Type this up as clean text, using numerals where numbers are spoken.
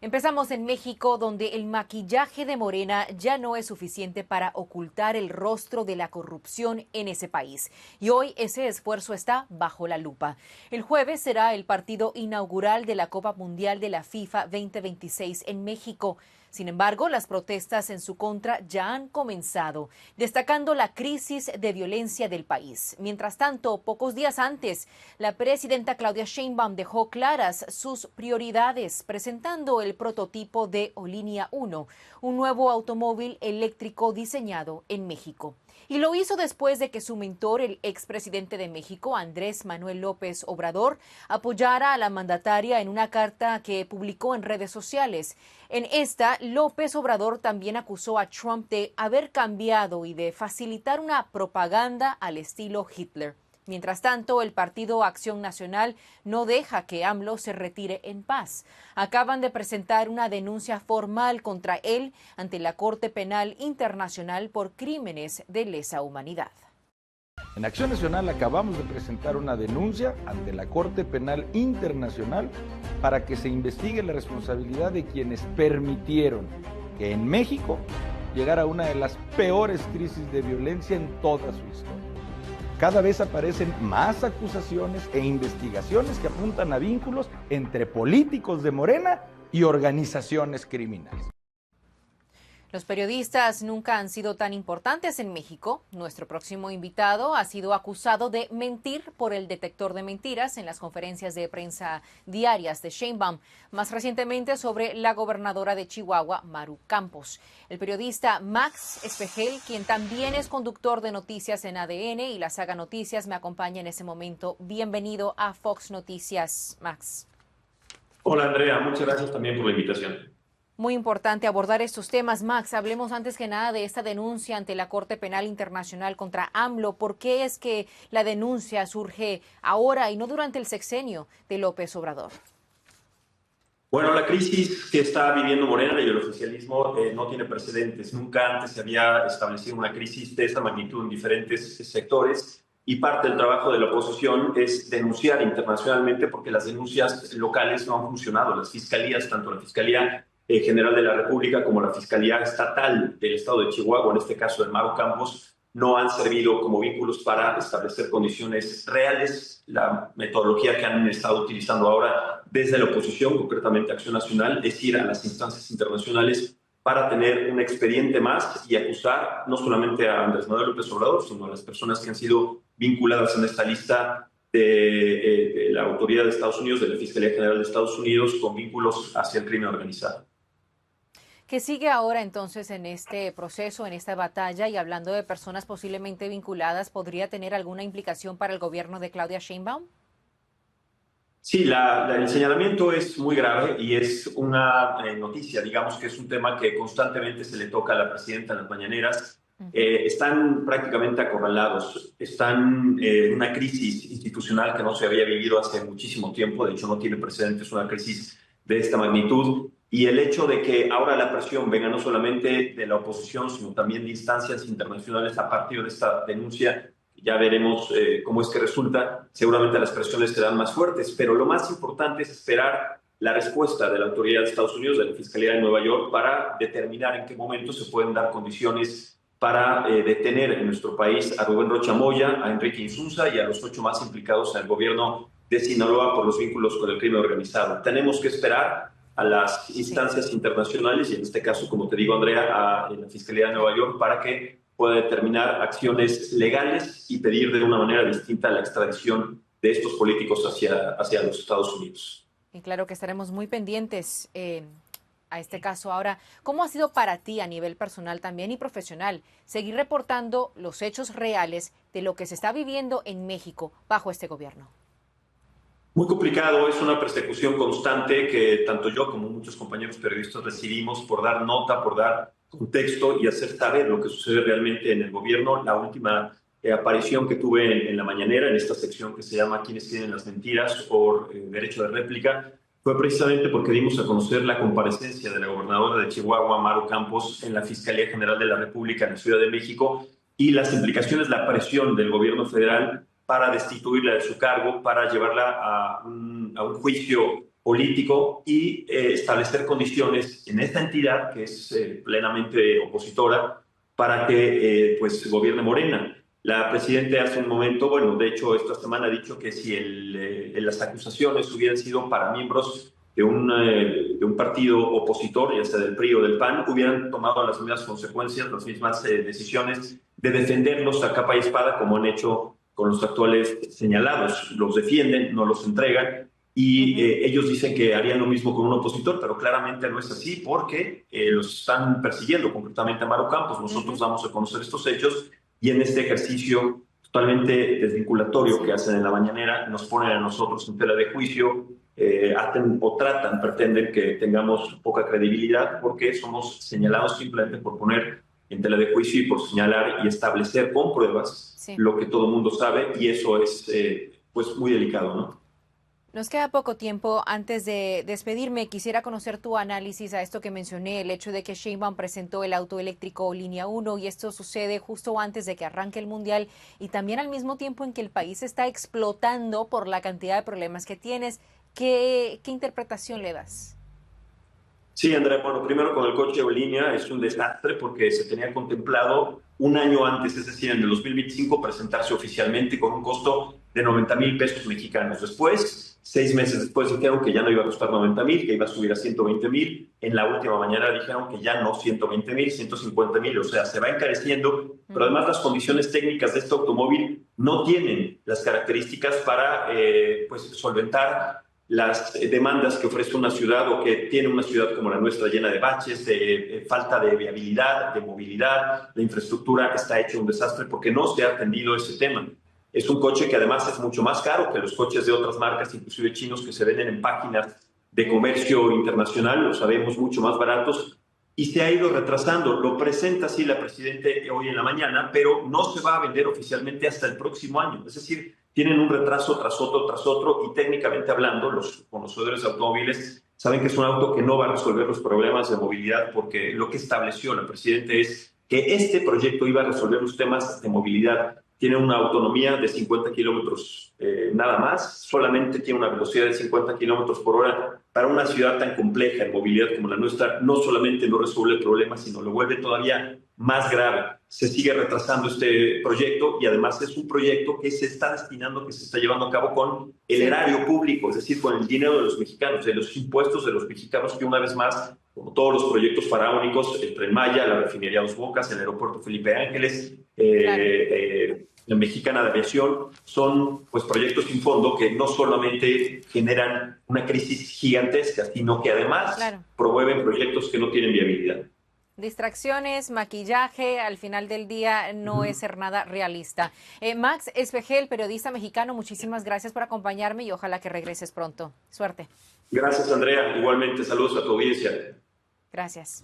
Empezamos en México, donde el maquillaje de Morena ya no es suficiente para ocultar el rostro de la corrupción en ese país. Y hoy ese esfuerzo está bajo la lupa. El jueves será el partido inaugural de la Copa Mundial de la FIFA 2026 en México. Sin embargo, las protestas en su contra ya han comenzado, destacando la crisis de violencia del país. Mientras tanto, pocos días antes, la presidenta Claudia Sheinbaum dejó claras sus prioridades, presentando el prototipo de Olinía 1, un nuevo automóvil eléctrico diseñado en México. Y lo hizo después de que su mentor, el expresidente de México, Andrés Manuel López Obrador, apoyara a la mandataria en una carta que publicó en redes sociales. En esta, López Obrador también acusó a Trump de haber cambiado y de facilitar una propaganda al estilo Hitler. Mientras tanto, el Partido Acción Nacional no deja que AMLO se retire en paz. Acaban de presentar una denuncia formal contra él ante la Corte Penal Internacional por crímenes de lesa humanidad. En Acción Nacional acabamos de presentar una denuncia ante la Corte Penal Internacional para que se investigue la responsabilidad de quienes permitieron que en México llegara una de las peores crisis de violencia en toda su historia. Cada vez aparecen más acusaciones e investigaciones que apuntan a vínculos entre políticos de Morena y organizaciones criminales. Los periodistas nunca han sido tan importantes en México. Nuestro próximo invitado ha sido acusado de mentir por el detector de mentiras en las conferencias de prensa diarias de Sheinbaum, más recientemente sobre la gobernadora de Chihuahua, Maru Campos. El periodista Max Espejel, quien también es conductor de noticias en ADN y la Saga Noticias, me acompaña en ese momento. Bienvenido a Fox Noticias, Max. Hola Andrea, muchas gracias también por la invitación. Muy importante abordar estos temas. Max, hablemos antes que nada de esta denuncia ante la Corte Penal Internacional contra AMLO. ¿Por qué es que la denuncia surge ahora y no durante el sexenio de López Obrador? Bueno, la crisis que está viviendo Morena y el oficialismo no tiene precedentes. Nunca antes se había establecido una crisis de esta magnitud en diferentes sectores y parte del trabajo de la oposición es denunciar internacionalmente porque las denuncias locales no han funcionado. Las fiscalías, tanto la Fiscalía General de la República como la Fiscalía Estatal del Estado de Chihuahua, en este caso de Maru Campos, no han servido como vínculos para establecer condiciones reales. La metodología que han estado utilizando ahora desde la oposición, concretamente Acción Nacional, es ir a las instancias internacionales para tener un expediente más y acusar no solamente a Andrés Manuel López Obrador, sino a las personas que han sido vinculadas en esta lista de la autoridad de Estados Unidos, de la Fiscalía General de Estados Unidos, con vínculos hacia el crimen organizado. ¿Qué sigue ahora entonces en este proceso, en esta batalla? Y hablando de personas posiblemente vinculadas, ¿podría tener alguna implicación para el gobierno de Claudia Sheinbaum? Sí, el señalamiento es muy grave y es una noticia, digamos que es un tema que constantemente se le toca a la presidenta en las mañaneras. Están prácticamente acorralados, están en una crisis institucional que no se había vivido hace muchísimo tiempo, de hecho no tiene precedentes una crisis de esta magnitud, y el hecho de que ahora la presión venga no solamente de la oposición, sino también de instancias internacionales a partir de esta denuncia, ya veremos cómo es que resulta, seguramente las presiones serán más fuertes, pero lo más importante es esperar la respuesta de la autoridad de Estados Unidos, de la Fiscalía de Nueva York, para determinar en qué momento se pueden dar condiciones para detener en nuestro país a Rubén Rocha Moya, a Enrique Insunza y a los 8 más implicados en el gobierno de Sinaloa por los vínculos con el crimen organizado. Tenemos que esperar a las instancias internacionales y en este caso, como te digo, Andrea, a la Fiscalía de Nueva York para que pueda determinar acciones legales y pedir de una manera distinta la extradición de estos políticos hacia los Estados Unidos. Y claro que estaremos muy pendientes a este caso. Ahora, ¿cómo ha sido para ti a nivel personal también y profesional seguir reportando los hechos reales de lo que se está viviendo en México bajo este gobierno? Muy complicado, es una persecución constante que tanto yo como muchos compañeros periodistas recibimos por dar nota, por dar contexto y hacer saber lo que sucede realmente en el gobierno. La última aparición que tuve en la mañanera, en esta sección que se llama ¿Quiénes tienen las mentiras? Por derecho de réplica, fue precisamente porque dimos a conocer la comparecencia de la gobernadora de Chihuahua, Maru Campos, en la Fiscalía General de la República en la Ciudad de México y las implicaciones, la presión del gobierno federal para destituirla de su cargo, para llevarla a un juicio político y establecer condiciones en esta entidad que es plenamente opositora para que pues gobierne Morena. La presidenta hace un momento, bueno, de hecho esta semana ha dicho que si las acusaciones hubieran sido para miembros de un partido opositor, ya sea del PRI o del PAN, hubieran tomado las mismas consecuencias, las mismas decisiones de defenderlos a capa y espada como han hecho con los actuales señalados. Los defienden, no los entregan y ellos dicen que harían lo mismo con un opositor, pero claramente no es así porque los están persiguiendo, concretamente a Maru Campos. Nosotros damos a conocer estos hechos y en este ejercicio totalmente desvinculatorio que hacen en la mañanera nos ponen a nosotros en tela de juicio, pretenden que tengamos poca credibilidad porque somos señalados simplemente por poner en tela de juicio y por señalar y establecer con pruebas lo que todo el mundo sabe, y eso es pues muy delicado, ¿no? Nos queda poco tiempo. Antes de despedirme, quisiera conocer tu análisis a esto que mencioné, el hecho de que Sheinbaum presentó el auto eléctrico Línea 1 y esto sucede justo antes de que arranque el Mundial y también al mismo tiempo en que el país está explotando por la cantidad de problemas que tienes. ¿Qué interpretación le das? Sí, Andrea, bueno, primero con el coche o línea es un desastre porque se tenía contemplado un año antes, es decir, en el 2025, presentarse oficialmente con un costo de 90,000 pesos mexicanos. Después, 6 meses después, dijeron que ya no iba a costar 90,000, que iba a subir a 120,000. En la última mañana dijeron que ya no 120,000, 150,000, o sea, se va encareciendo, pero además las condiciones técnicas de este automóvil no tienen las características para pues solventar las demandas que ofrece una ciudad o que tiene una ciudad como la nuestra, llena de baches, de falta de viabilidad, de movilidad. La infraestructura está hecha un desastre porque no se ha atendido ese tema. Es un coche que además es mucho más caro que los coches de otras marcas, inclusive chinos, que se venden en páginas de comercio internacional, lo sabemos, mucho más baratos, y se ha ido retrasando. Lo presenta así la presidenta hoy en la mañana, pero no se va a vender oficialmente hasta el próximo año. Es decir, tienen un retraso tras otro, y técnicamente hablando, los conocedores de automóviles saben que es un auto que no va a resolver los problemas de movilidad, porque lo que estableció la presidenta es que este proyecto iba a resolver los temas de movilidad. Tiene una autonomía de 50 kilómetros nada más, solamente tiene una velocidad de 50 kilómetros por hora. Para una ciudad tan compleja en movilidad como la nuestra, no solamente no resuelve el problema, sino lo vuelve todavía más grave. Se sigue retrasando este proyecto y además es un proyecto que se está destinando, que se está llevando a cabo con el erario público, es decir, con el dinero de los mexicanos, de los impuestos de los mexicanos, que una vez más, como todos los proyectos faraónicos, el Tren Maya, la refinería Dos Bocas, el aeropuerto Felipe Ángeles, la Mexicana de Aviación, son pues proyectos sin fondo que no solamente generan una crisis gigantesca, sino que además promueven proyectos que no tienen viabilidad. Distracciones, maquillaje, al final del día no es ser nada realista. Max Espejel, periodista mexicano, muchísimas gracias por acompañarme y ojalá que regreses pronto. Suerte. Gracias, Andrea. Igualmente, saludos a tu audiencia. Gracias.